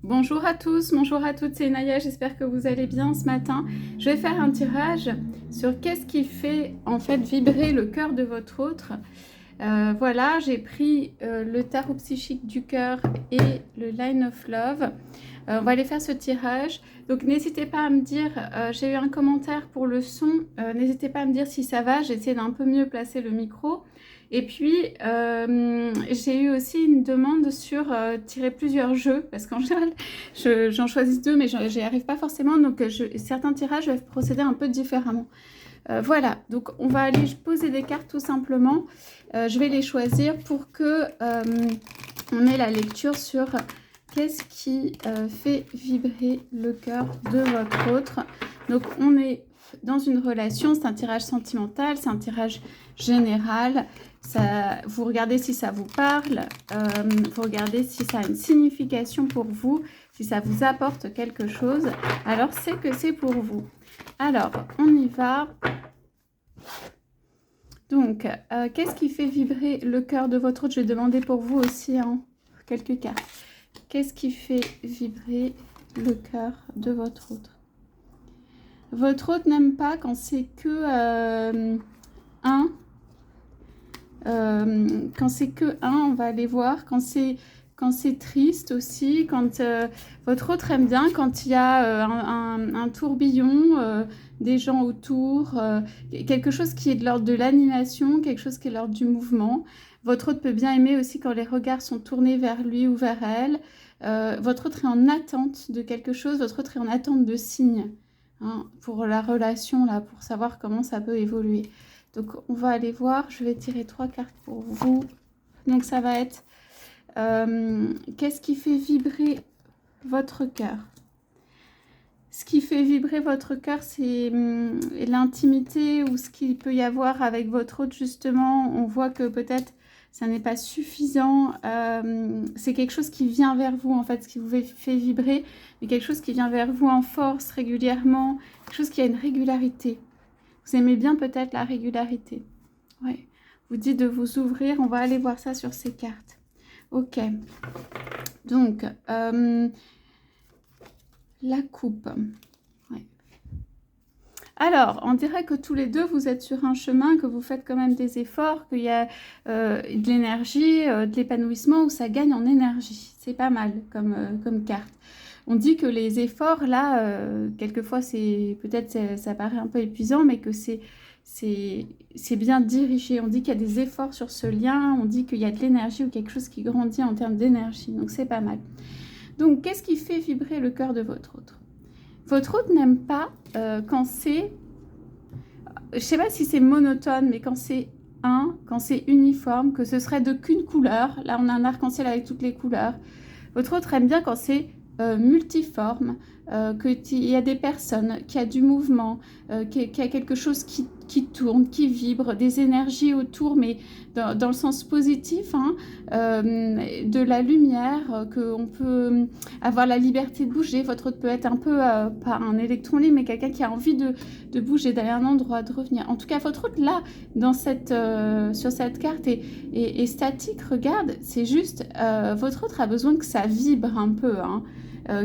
Bonjour à tous, bonjour à toutes, c'est Naya, j'espère que vous allez bien ce matin. Je vais faire un tirage sur qu'est-ce qui fait en fait vibrer le cœur de votre autre. Voilà, j'ai pris le tarot psychique du cœur et le Line of Love. On va aller faire ce tirage. Donc n'hésitez pas à me dire, j'ai eu un commentaire pour le son, n'hésitez pas à me dire si ça va, j'ai essayé d'un peu mieux placer le micro. Et puis, j'ai eu aussi une demande sur tirer plusieurs jeux, parce qu'en général, j'en choisis deux, mais j'y arrive pas forcément, donc certains tirages doivent procéder un peu différemment. Voilà, donc on va aller poser des cartes tout simplement. Je vais les choisir pour que on ait la lecture sur qu'est-ce qui fait vibrer le cœur de votre autre. Donc on est dans une relation, c'est un tirage sentimental, c'est un tirage général. Vous regardez si ça vous parle, vous regardez si ça a une signification pour vous, si ça vous apporte quelque chose, alors c'est que c'est pour vous. Alors, on y va. Donc, qu'est-ce qui fait vibrer le cœur de votre autre? Je vais demander pour vous aussi quelques cartes. Qu'est-ce qui fait vibrer le cœur de votre autre? Votre autre n'aime pas quand c'est que un. Quand c'est que un, on va aller voir. Quand c'est triste aussi, quand votre autre aime bien quand il y a un tourbillon, des gens autour, quelque chose qui est de l'ordre de l'animation, quelque chose qui est de l'ordre du mouvement. Votre autre peut bien aimer aussi quand les regards sont tournés vers lui ou vers elle. Votre autre est en attente de quelque chose, votre autre est en attente de signes pour la relation, là, pour savoir comment ça peut évoluer. Donc, on va aller voir. Je vais tirer 3 cartes pour vous. Donc, ça va être qu'est-ce qui fait vibrer votre cœur? Ce qui fait vibrer votre cœur, c'est l'intimité ou ce qu'il peut y avoir avec votre autre, justement. On voit que peut-être ça n'est pas suffisant. C'est quelque chose qui vient vers vous, en fait, ce qui vous fait vibrer, mais quelque chose qui vient vers vous en force, régulièrement, quelque chose qui a une régularité. Vous aimez bien peut-être la régularité. Ouais. Vous dites de vous ouvrir. On va aller voir ça sur ces cartes. Ok. Donc, la coupe. Ouais. Alors, on dirait que tous les deux, vous êtes sur un chemin, que vous faites quand même des efforts, qu'il y a de l'énergie, de l'épanouissement, où ça gagne en énergie. C'est pas mal comme carte. On dit que les efforts, là, quelquefois, peut-être ça paraît un peu épuisant, mais que c'est bien dirigé. On dit qu'il y a des efforts sur ce lien, on dit qu'il y a de l'énergie ou quelque chose qui grandit en termes d'énergie. Donc, c'est pas mal. Donc, qu'est-ce qui fait vibrer le cœur de votre autre? Votre autre n'aime pas quand c'est... Je ne sais pas si c'est monotone, mais quand c'est quand c'est uniforme, que ce serait de qu'une couleur. Là, on a un arc-en-ciel avec toutes les couleurs. Votre autre aime bien quand c'est multiforme, qu'il y a des personnes, qu'il y a du mouvement, qu'il y a quelque chose qui tourne, qui vibre, des énergies autour, mais dans le sens positif, de la lumière, qu'on peut avoir la liberté de bouger. Votre autre peut être un peu, pas un électron libre, mais quelqu'un qui a envie de bouger, d'aller à un endroit, de revenir. En tout cas, votre autre, là, sur cette carte, est statique. Regarde, c'est juste, votre autre a besoin que ça vibre un peu,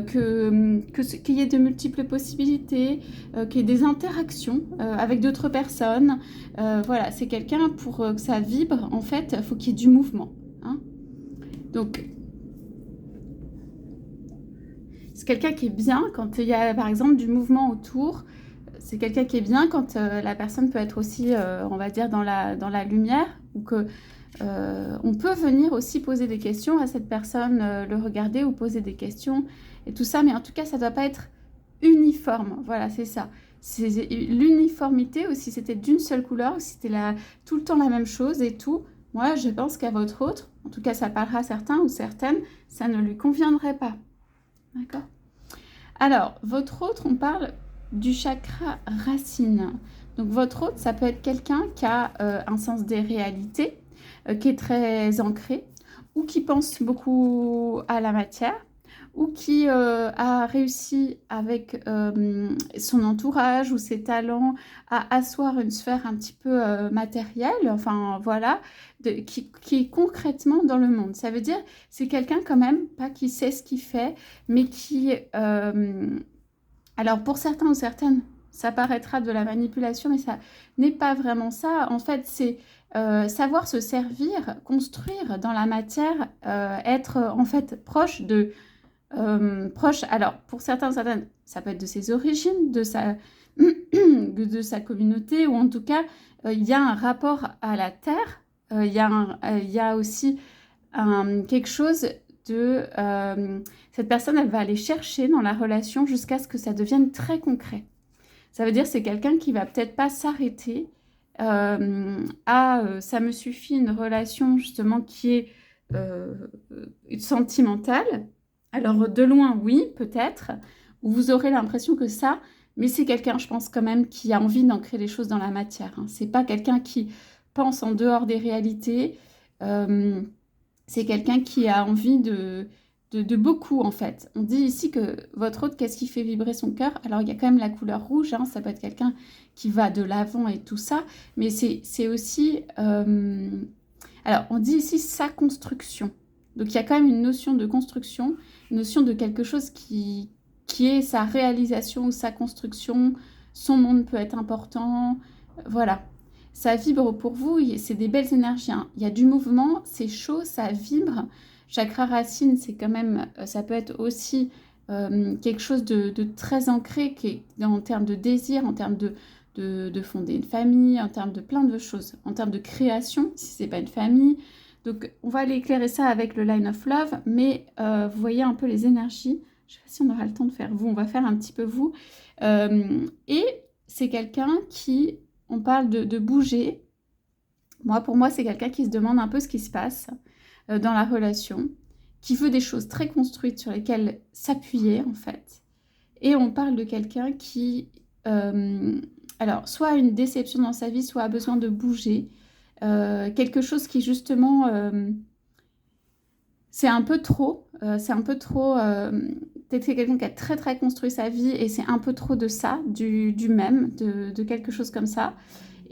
qu'il y ait de multiples possibilités, qu'il y ait des interactions avec d'autres personnes. Voilà, c'est quelqu'un pour que ça vibre, en fait, il faut qu'il y ait du mouvement. Donc, c'est quelqu'un qui est bien quand il y a, par exemple, du mouvement autour. C'est quelqu'un qui est bien quand la personne peut être aussi, on va dire, dans la lumière, ou que on peut venir aussi poser des questions à cette personne, le regarder ou poser des questions et tout ça, mais en tout cas, ça ne doit pas être uniforme. Voilà, c'est ça. C'est l'uniformité, ou si c'était d'une seule couleur, ou si c'était tout le temps la même chose et tout. Moi, je pense qu'à votre autre, en tout cas, ça parlera à certains ou certaines, ça ne lui conviendrait pas. D'accord? Alors, votre autre, on parle du chakra racine. Donc, votre autre, ça peut être quelqu'un qui a un sens des réalités, qui est très ancré, ou qui pense beaucoup à la matière, ou qui a réussi avec son entourage ou ses talents à asseoir une sphère un petit peu matérielle, enfin voilà, qui est concrètement dans le monde. Ça veut dire, c'est quelqu'un quand même, pas qui sait ce qu'il fait, mais qui... alors pour certains ou certaines, ça paraîtra de la manipulation, mais ça n'est pas vraiment ça. En fait, c'est savoir se servir, construire dans la matière, être en fait proche de proche. Alors pour certains, certaines, ça peut être de ses origines, de sa communauté, ou en tout cas, il y a un rapport à la terre. Il y a aussi quelque chose de cette personne, elle va aller chercher dans la relation jusqu'à ce que ça devienne très concret. Ça veut dire c'est quelqu'un qui va peut-être pas s'arrêter ça me suffit une relation justement qui est sentimentale. Alors de loin, oui, peut-être, où vous aurez l'impression que ça, mais c'est quelqu'un, je pense quand même, qui a envie d'ancrer les choses dans la matière. Hein. C'est pas quelqu'un qui pense en dehors des réalités. C'est quelqu'un qui a envie de beaucoup, en fait. On dit ici que votre hôte, qu'est-ce qui fait vibrer son cœur? Alors, il y a quand même la couleur rouge, hein, ça peut être quelqu'un qui va de l'avant et tout ça, mais c'est aussi... Alors, on dit ici sa construction. Donc, il y a quand même une notion de construction, une notion de quelque chose qui est sa réalisation ou sa construction. Son monde peut être important, voilà. Ça vibre pour vous, c'est des belles énergies. Hein. Il y a du mouvement, c'est chaud, ça vibre. Chakra racine, c'est quand même, ça peut être aussi quelque chose de très ancré qui est en termes de désir, en termes de fonder une famille, en termes de plein de choses, en termes de création, si c'est pas une famille. Donc, on va aller éclairer ça avec le Line of Love, mais vous voyez un peu les énergies. Je ne sais pas si on aura le temps de faire vous, on va faire un petit peu vous. Et c'est quelqu'un qui, on parle de bouger. Pour moi, c'est quelqu'un qui se demande un peu ce qui se passe dans la relation, qui veut des choses très construites sur lesquelles s'appuyer, en fait. Et on parle de quelqu'un qui, alors, soit a une déception dans sa vie, soit a besoin de bouger. Quelque chose qui, justement, c'est un peu trop. Peut-être que c'est quelqu'un qui a très, très construit sa vie et c'est un peu trop de ça, du même, de quelque chose comme ça.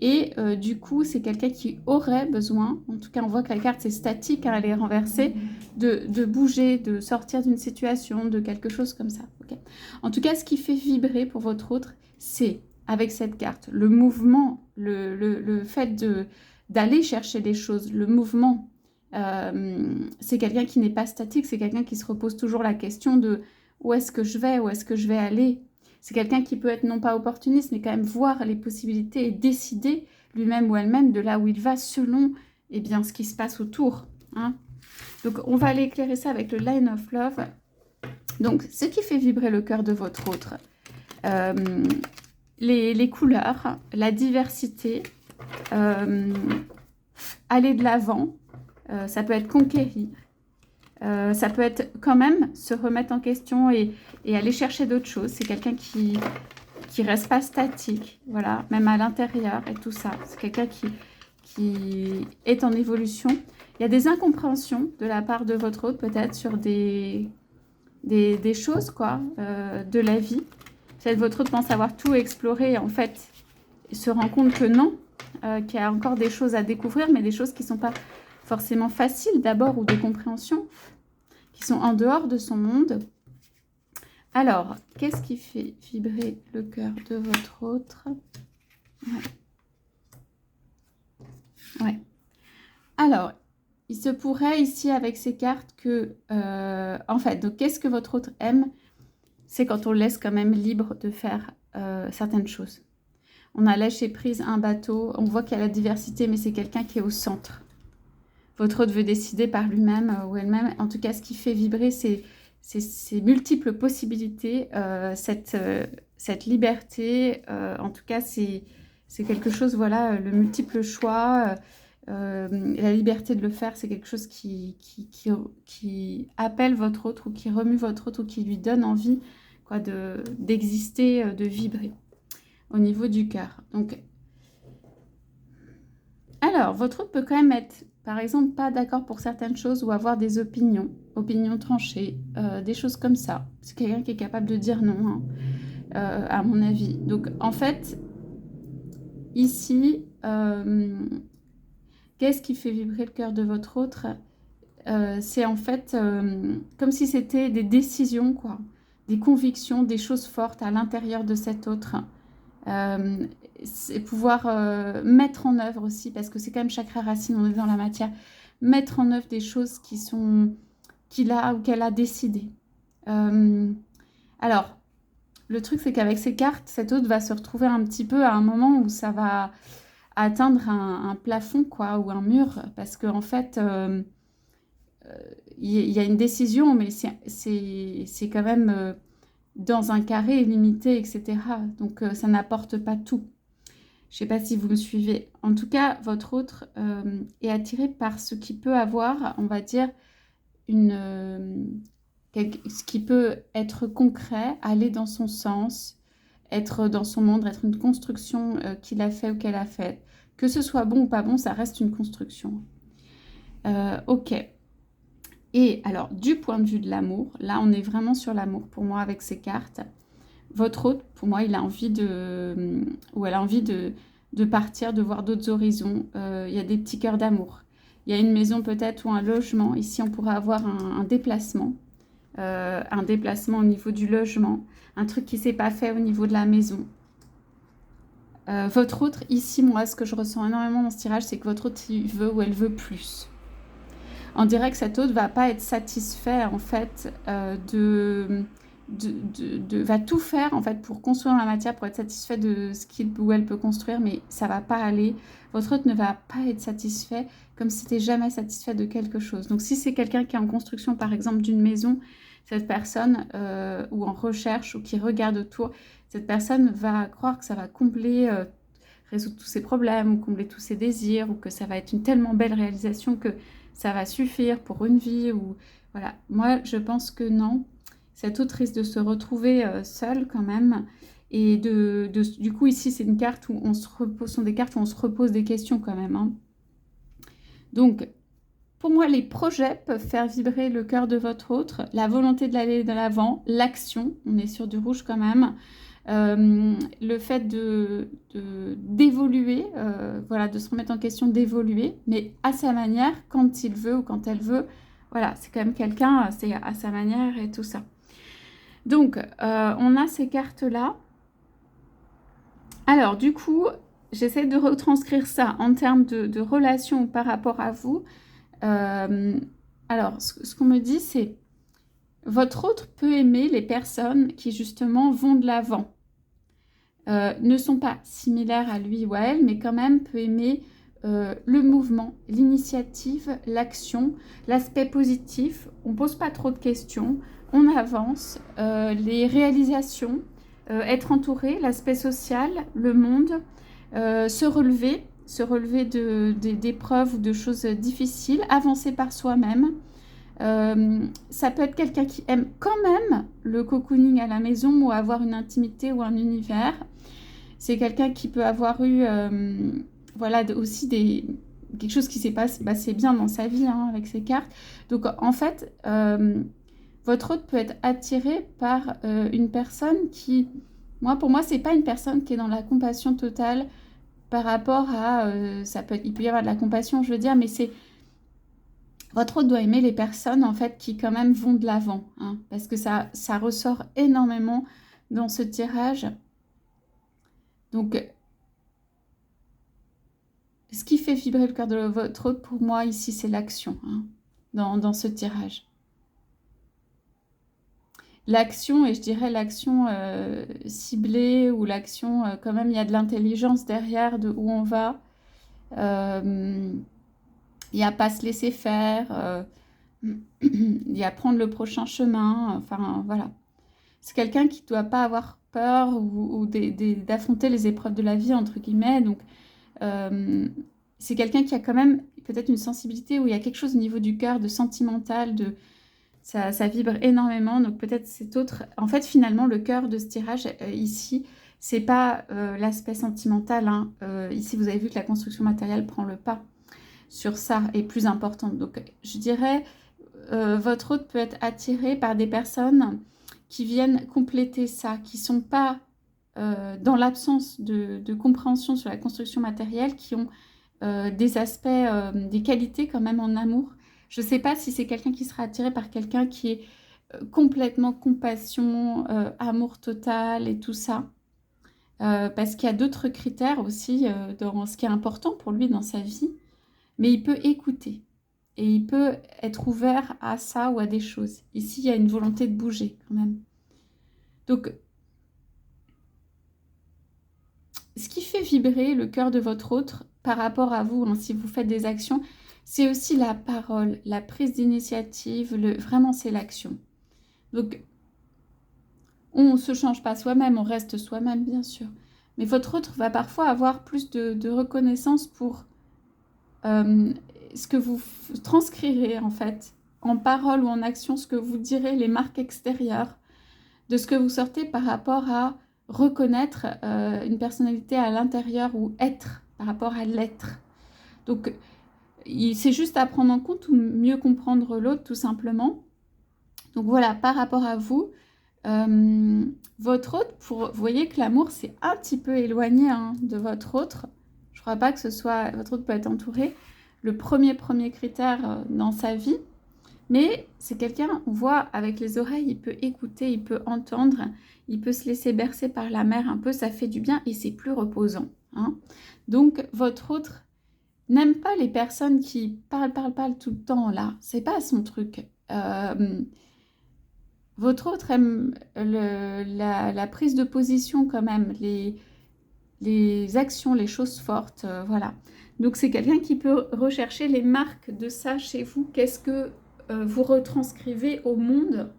Et du coup, c'est quelqu'un qui aurait besoin, en tout cas on voit que la carte c'est statique, hein, elle est renversée, de bouger, de sortir d'une situation, de quelque chose comme ça. Okay. En tout cas, ce qui fait vibrer pour votre autre, c'est avec cette carte, le mouvement, le fait d'aller chercher des choses, le mouvement. C'est quelqu'un qui n'est pas statique, c'est quelqu'un qui se repose toujours la question de où est-ce que je vais, où est-ce que je vais aller. C'est quelqu'un qui peut être non pas opportuniste, mais quand même voir les possibilités et décider lui-même ou elle-même de là où il va selon bien, ce qui se passe autour. Hein. Donc, on va aller éclairer ça avec le Line of Love. Donc, ce qui fait vibrer le cœur de votre autre, les couleurs, la diversité, aller de l'avant, ça peut être conquérir. Ça peut être quand même se remettre en question et aller chercher d'autres choses. C'est quelqu'un qui reste pas statique, voilà, même à l'intérieur et tout ça. C'est quelqu'un qui est en évolution. Il y a des incompréhensions de la part de votre hôte, peut-être, sur des choses, quoi, de la vie. Peut-être votre hôte pense avoir tout exploré et en fait, il se rend compte que non, qu'il y a encore des choses à découvrir, mais des choses qui ne sont pas forcément faciles d'abord ou des compréhensions qui sont en dehors de son monde. Alors, qu'est-ce qui fait vibrer le cœur de votre autre? Ouais. Alors, il se pourrait ici avec ces cartes que, en fait, donc qu'est-ce que votre autre aime? C'est quand on le laisse quand même libre de faire certaines choses. On a lâché prise un bateau, on voit qu'il y a la diversité, mais c'est quelqu'un qui est au centre. Votre hôte veut décider par lui-même ou elle-même. En tout cas, ce qui fait vibrer, c'est ces multiples possibilités, cette liberté. En tout cas, c'est quelque chose, voilà, le multiple choix, la liberté de le faire, c'est quelque chose qui appelle votre autre ou qui remue votre autre ou qui lui donne envie quoi, d'exister, de vibrer au niveau du cœur. Donc, alors, votre autre peut quand même être par exemple, pas d'accord pour certaines choses ou avoir des opinions tranchées, des choses comme ça. C'est quelqu'un qui est capable de dire non, hein, à mon avis. Donc, en fait, ici, qu'est-ce qui fait vibrer le cœur de votre autre? C'est en fait comme si c'était des décisions, quoi, des convictions, des choses fortes à l'intérieur de cet autre. C'est pouvoir mettre en œuvre aussi, parce que c'est quand même chakra racine, on est dans la matière, mettre en œuvre des choses qu'il a ou qu'elle a décidé. Alors, le truc, c'est qu'avec ces cartes, cet autre va se retrouver un petit peu à un moment où ça va atteindre un plafond, quoi, ou un mur, parce qu'en en fait, il y a une décision, mais c'est quand même dans un carré limité, etc. Donc, ça n'apporte pas tout. Je ne sais pas si vous me suivez. En tout cas, votre autre est attiré par ce qui peut avoir, on va dire, ce qui peut être concret, aller dans son sens, être dans son monde, être une construction qu'il a fait ou qu'elle a faite. Que ce soit bon ou pas bon, ça reste une construction. Ok. Et alors, du point de vue de l'amour, là, on est vraiment sur l'amour pour moi avec ces cartes. Votre hôte, pour moi, il a envie ou elle a envie de partir, de voir d'autres horizons. Il y a des petits cœurs d'amour. Il y a une maison peut-être ou un logement. Ici, on pourrait avoir un déplacement. Un déplacement au niveau du logement. Un truc qui ne s'est pas fait au niveau de la maison. Votre autre, ici, moi, ce que je ressens énormément dans ce tirage, c'est que votre autre, il veut ou elle veut plus. On dirait que cet autre ne va pas être satisfait, en fait, va tout faire en fait pour construire la matière, pour être satisfait de ce qu'il ou elle peut construire, mais ça va pas aller. Votre autre ne va pas être satisfait comme si c'était jamais satisfait de quelque chose. Donc si c'est quelqu'un qui est en construction par exemple d'une maison, cette personne ou en recherche ou qui regarde autour, cette personne va croire que ça va combler, résoudre tous ses problèmes ou combler tous ses désirs, ou que ça va être une tellement belle réalisation que ça va suffire pour une vie. Ou voilà, moi je pense que non. Cet autre risque de se retrouver seul quand même. Et du coup, ici, c'est une carte où on se repose, sont des cartes où on se repose des questions quand même. Hein. Donc, pour moi, les projets peuvent faire vibrer le cœur de votre autre, la volonté d'aller de l'avant, l'action, on est sur du rouge quand même, le fait d'évoluer, voilà, de se remettre en question, d'évoluer, mais à sa manière, quand il veut ou quand elle veut. Voilà, c'est quand même quelqu'un, c'est à sa manière et tout ça. Donc, on a ces cartes-là. Alors, du coup, j'essaie de retranscrire ça en termes de relation par rapport à vous. Alors, ce qu'on me dit, c'est votre autre peut aimer les personnes qui, justement, vont de l'avant. Ne sont pas similaires à lui ou à elle, mais quand même peut aimer le mouvement, l'initiative, l'action, l'aspect positif. On ne pose pas trop de questions. On avance, les réalisations, être entouré, l'aspect social, le monde, se relever d'épreuves ou de choses difficiles, avancer par soi-même. Ça peut être quelqu'un qui aime quand même le cocooning à la maison ou avoir une intimité ou un univers. C'est quelqu'un qui peut avoir eu voilà, aussi quelque chose qui s'est passé bien dans sa vie hein, avec ses cartes. Donc en fait, votre hôte peut être attiré par une personne qui, pour moi, c'est pas une personne qui est dans la compassion totale par rapport à, il peut y avoir de la compassion, je veux dire, mais c'est, votre hôte doit aimer les personnes en fait qui quand même vont de l'avant, hein, parce que ça ressort énormément dans ce tirage. Donc, ce qui fait vibrer le cœur de votre hôte, pour moi, ici, c'est l'action, hein, dans ce tirage. L'action, et je dirais l'action ciblée, ou l'action, quand même, il y a de l'intelligence derrière de où on va. Il n'y a pas se laisser faire, il y a prendre le prochain chemin, enfin, voilà. C'est quelqu'un qui ne doit pas avoir peur ou d'affronter les épreuves de la vie, entre guillemets, donc c'est quelqu'un qui a quand même peut-être une sensibilité où il y a quelque chose au niveau du cœur, de sentimental, ça vibre énormément. Donc peut-être cet autre... En fait, finalement, le cœur de ce tirage, ici, c'est pas l'aspect sentimental. Hein. Ici, vous avez vu que la construction matérielle prend le pas. sur ça est plus importante. Donc, je dirais, votre hôte peut être attiré par des personnes qui viennent compléter ça, qui ne sont pas dans l'absence de compréhension sur la construction matérielle, qui ont des aspects, des qualités quand même en amour. Je ne sais pas si c'est quelqu'un qui sera attiré par quelqu'un qui est complètement compassion, amour total et tout ça. Parce qu'il y a d'autres critères aussi dans ce qui est important pour lui dans sa vie. Mais il peut écouter. Et il peut être ouvert à ça ou à des choses. Ici, il y a une volonté de bouger quand même. Donc, ce qui fait vibrer le cœur de votre autre par rapport à vous, hein, si vous faites des actions, c'est aussi la parole, la prise d'initiative, vraiment c'est l'action. Donc, on ne se change pas soi-même, on reste soi-même bien sûr. Mais votre autre va parfois avoir plus de reconnaissance pour ce que vous transcrirez en fait, en parole ou en action, ce que vous direz, les marques extérieures de ce que vous sortez par rapport à reconnaître une personnalité à l'intérieur ou être par rapport à l'être. Donc, c'est juste à prendre en compte ou mieux comprendre l'autre tout simplement. Donc voilà, par rapport à vous, votre autre, vous voyez que l'amour c'est un petit peu éloigné hein, de votre autre. Je ne crois pas que ce soit, votre autre peut être entouré. Le premier critère dans sa vie, mais c'est quelqu'un, on voit avec les oreilles, il peut écouter, il peut entendre, il peut se laisser bercer par la mer un peu, ça fait du bien et c'est plus reposant. Hein. Donc votre autre n'aime pas les personnes qui parlent tout le temps là, c'est pas son truc. Votre autre aime la prise de position quand même, les actions, les choses fortes, voilà. Donc c'est quelqu'un qui peut rechercher les marques de ça chez vous. Qu'est-ce que vous retranscrivez au monde,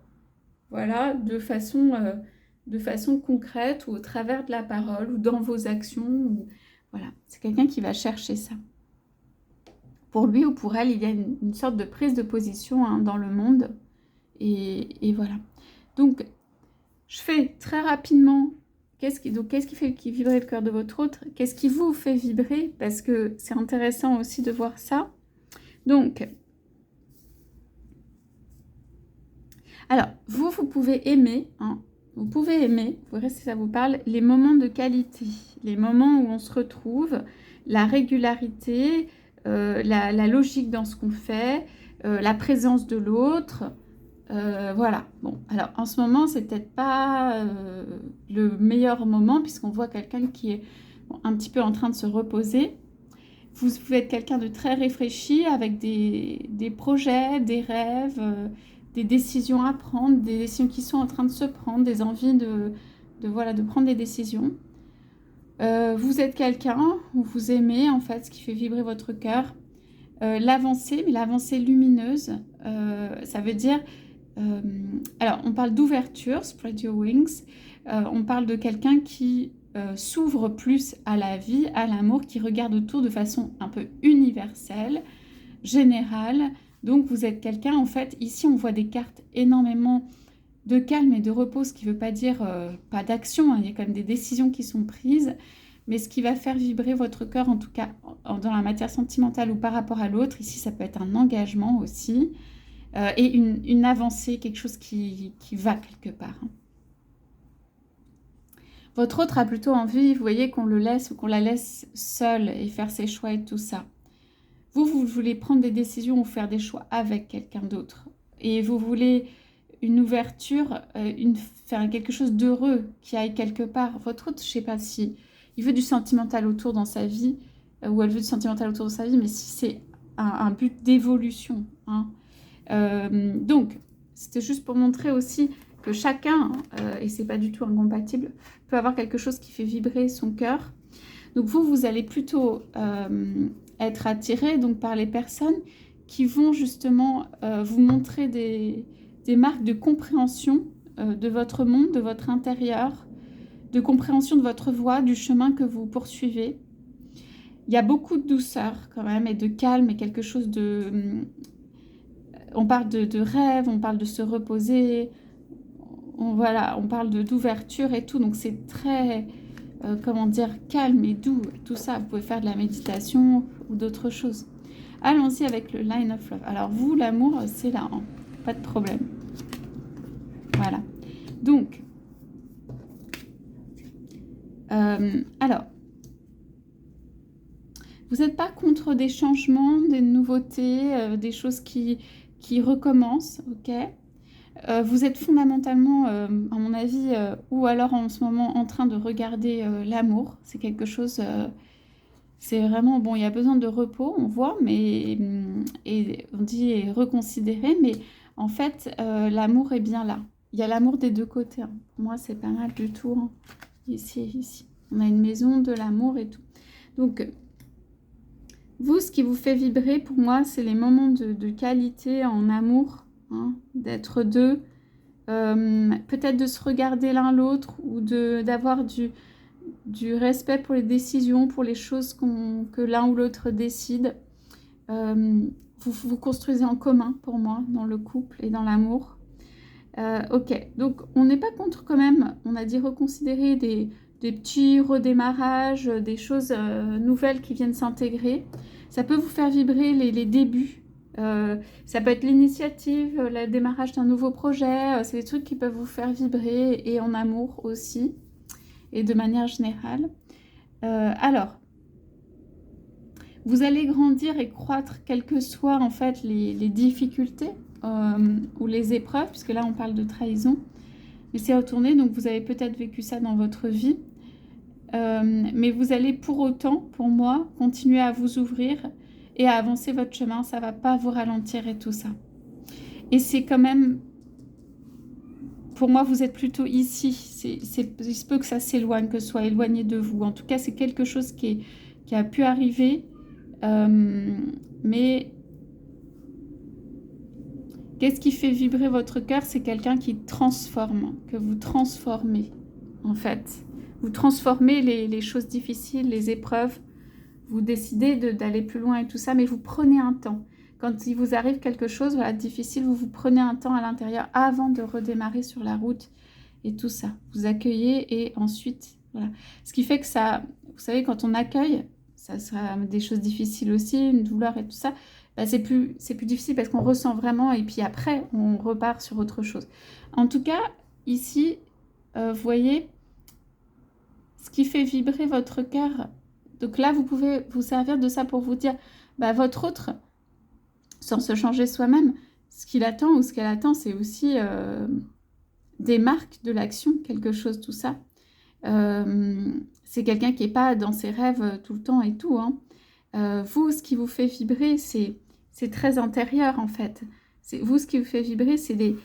voilà, de façon concrète ou au travers de la parole ou dans vos actions. Ou, voilà, c'est quelqu'un qui va chercher ça. Pour lui ou pour elle, il y a une sorte de prise de position hein, dans le monde. Et voilà. Donc, je fais très rapidement, qu'est-ce qui fait vibrer le cœur de votre autre? Qu'est-ce qui vous fait vibrer? Parce que c'est intéressant aussi de voir ça. Donc, alors, vous pouvez aimer, hein, vous verrez si ça vous parle, les moments de qualité, les moments où on se retrouve, la régularité, la logique dans ce qu'on fait, la présence de l'autre. Voilà. Bon, alors en ce moment, c'est peut-être pas le meilleur moment puisqu'on voit quelqu'un qui est un petit peu en train de se reposer. Vous pouvez être quelqu'un de très réfléchi avec des projets, des rêves, des décisions à prendre, des décisions qui sont en train de se prendre, des envies de prendre des décisions. Vous êtes quelqu'un où vous aimez en fait ce qui fait vibrer votre cœur. L'avancée, mais l'avancée lumineuse, ça veut dire... alors, on parle d'ouverture, spread your wings. On parle de quelqu'un qui s'ouvre plus à la vie, à l'amour, qui regarde autour de façon un peu universelle, générale. Donc, vous êtes quelqu'un, en fait, ici, on voit des cartes énormément de calme et de repos, ce qui ne veut pas dire pas d'action, hein, il y a quand même des décisions qui sont prises, mais ce qui va faire vibrer votre cœur, en tout cas dans la matière sentimentale ou par rapport à l'autre, ici, ça peut être un engagement aussi, et une avancée, quelque chose qui va quelque part. Hein. Votre autre a plutôt envie, vous voyez, qu'on le laisse ou qu'on la laisse seule et faire ses choix et tout ça. Vous voulez prendre des décisions ou faire des choix avec quelqu'un d'autre. Et vous voulez une ouverture, faire quelque chose d'heureux qui aille quelque part. Votre autre, je ne sais pas si il veut du sentimental autour dans sa vie, ou elle veut du sentimental autour de sa vie, mais si c'est un but d'évolution. Hein. Donc, c'était juste pour montrer aussi que chacun, et c'est pas du tout incompatible, peut avoir quelque chose qui fait vibrer son cœur. Donc vous allez plutôt être attiré donc, par les personnes qui vont justement vous montrer des marques de compréhension de votre monde, de votre intérieur, de compréhension de votre voie, du chemin que vous poursuivez. Il y a beaucoup de douceur quand même et de calme et quelque chose de... on parle de rêve, on parle de se reposer, on parle d'ouverture et tout, donc c'est très, comment dire, calme et doux, tout ça. Vous pouvez faire de la méditation ou d'autres choses. Allons-y avec le line of love. Alors vous, l'amour, c'est là, hein. Pas de problème. Voilà. Donc, alors, vous n'êtes pas contre des changements, des nouveautés, des choses qui recommencent, ok? Vous êtes fondamentalement, à mon avis, ou alors en ce moment en train de regarder l'amour. C'est quelque chose, c'est vraiment, bon, il y a besoin de repos, on voit, mais, et on dit reconsidérer, mais en fait, l'amour est bien là. Il y a l'amour des deux côtés, hein. Pour moi, c'est pas mal du tout, hein. Ici et ici. On a une maison, de l'amour et tout. Donc, vous, ce qui vous fait vibrer, pour moi, c'est les moments de qualité en amour, hein, d'être deux, peut-être de se regarder l'un l'autre ou d'avoir du respect pour les décisions, pour les choses que l'un ou l'autre décide. Vous construisez en commun, pour moi, dans le couple et dans l'amour. Ok, donc on n'est pas contre quand même, on a dit reconsidérer des petits redémarrages, des choses nouvelles qui viennent s'intégrer. Ça peut vous faire vibrer les débuts. Ça peut être l'initiative, le démarrage d'un nouveau projet. C'est des trucs qui peuvent vous faire vibrer et en amour aussi, et de manière générale. Alors, vous allez grandir et croître, quelles que soient en fait les difficultés ou les épreuves, puisque là on parle de trahison. Mais c'est retourné, donc vous avez peut-être vécu ça dans votre vie. Mais vous allez pour autant, pour moi, continuer à vous ouvrir et à avancer votre chemin. Ça ne va pas vous ralentir et tout ça. Et c'est quand même, pour moi, vous êtes plutôt ici. Il se peut que ça s'éloigne, que ce soit éloigné de vous. En tout cas, c'est quelque chose qui a pu arriver. Mais qu'est-ce qui fait vibrer votre cœur? C'est quelqu'un qui transforme, que vous transformez, en fait. Vous transformez les choses difficiles, les épreuves. Vous décidez d'aller plus loin et tout ça, mais vous prenez un temps. Quand il vous arrive quelque chose, voilà, difficile, vous prenez un temps à l'intérieur avant de redémarrer sur la route et tout ça. Vous accueillez et ensuite, voilà. Ce qui fait que ça, vous savez, quand on accueille, ça sera des choses difficiles aussi, une douleur et tout ça, bah c'est plus difficile parce qu'on ressent vraiment et puis après, on repart sur autre chose. En tout cas, ici, vous voyez, ce qui fait vibrer votre cœur. Donc là, vous pouvez vous servir de ça pour vous dire, bah, votre autre, sans se changer soi-même, ce qu'il attend ou ce qu'elle attend, c'est aussi des marques de l'action, quelque chose, tout ça. C'est quelqu'un qui n'est pas dans ses rêves tout le temps et tout, hein. Vous, ce qui vous fait vibrer, c'est très intérieur en fait. Vous, ce qui vous fait vibrer, c'est des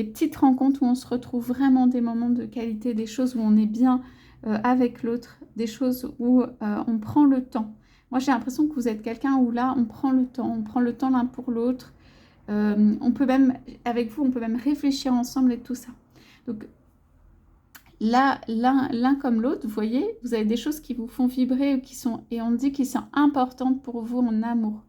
petites rencontres où on se retrouve vraiment, des moments de qualité, des choses où on est bien avec l'autre, des choses où on prend le temps. Moi, j'ai l'impression que vous êtes quelqu'un où là, on prend le temps l'un pour l'autre. On peut même, avec vous, on peut même réfléchir ensemble et tout ça. Donc là, l'un comme l'autre, vous voyez, vous avez des choses qui vous font vibrer et on dit qu'ils sont importantes pour vous en amour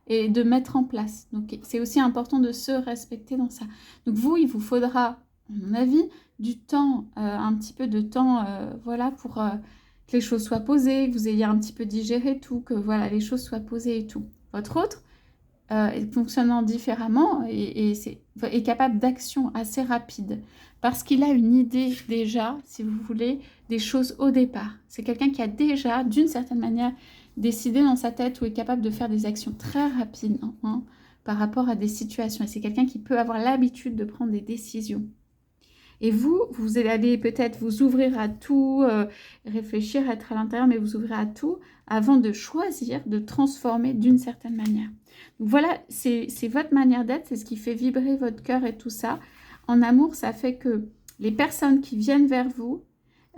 et de mettre en place. Donc c'est aussi important de se respecter dans ça. Donc vous, il vous faudra, à mon avis, du temps, un petit peu de temps, voilà, pour que les choses soient posées, que vous ayez un petit peu digéré tout, que voilà, les choses soient posées et tout. Votre autre, fonctionnant différemment et est capable d'action assez rapide parce qu'il a une idée déjà, si vous voulez, des choses au départ. C'est quelqu'un qui a déjà, d'une certaine manière, décidé dans sa tête ou est capable de faire des actions très rapides hein, par rapport à des situations. Et c'est quelqu'un qui peut avoir l'habitude de prendre des décisions. Et vous allez peut-être vous ouvrir à tout, réfléchir, être à l'intérieur, mais vous ouvrir à tout avant de choisir de transformer d'une certaine manière. Donc voilà, c'est votre manière d'être, c'est ce qui fait vibrer votre cœur et tout ça. En amour, ça fait que les personnes qui viennent vers vous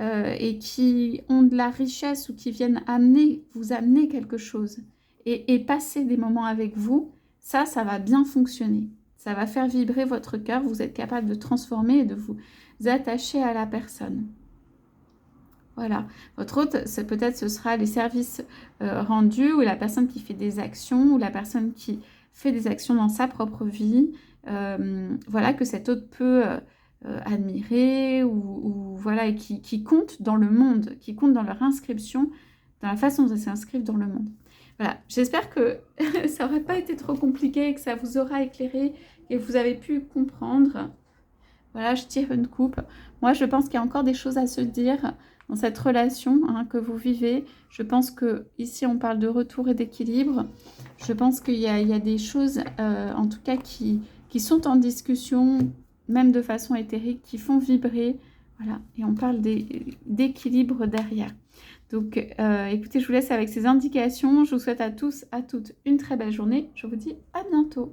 et qui ont de la richesse ou qui viennent vous amener quelque chose et passer des moments avec vous, ça va bien fonctionner. Ça va faire vibrer votre cœur, vous êtes capable de transformer et de vous attacher à la personne. Voilà. Votre autre, peut-être ce sera les services rendus ou la personne qui fait des actions ou la personne qui fait des actions dans sa propre vie. Voilà, que cet autre peut admirer ou voilà, et qui compte dans le monde, qui compte dans leur inscription, dans la façon dont ils s'inscrivent dans le monde. Voilà, j'espère que ça n'aurait pas été trop compliqué, que ça vous aura éclairé et que vous avez pu comprendre. Voilà, je tire une coupe. Moi, je pense qu'il y a encore des choses à se dire dans cette relation que vous vivez. Je pense que ici, on parle de retour et d'équilibre. Je pense qu'il y a des choses, en tout cas, qui sont en discussion, même de façon éthérique, qui font vibrer. Voilà, et on parle d'équilibre derrière. Donc, écoutez, je vous laisse avec ces indications. Je vous souhaite à tous, à toutes, une très belle journée. Je vous dis à bientôt.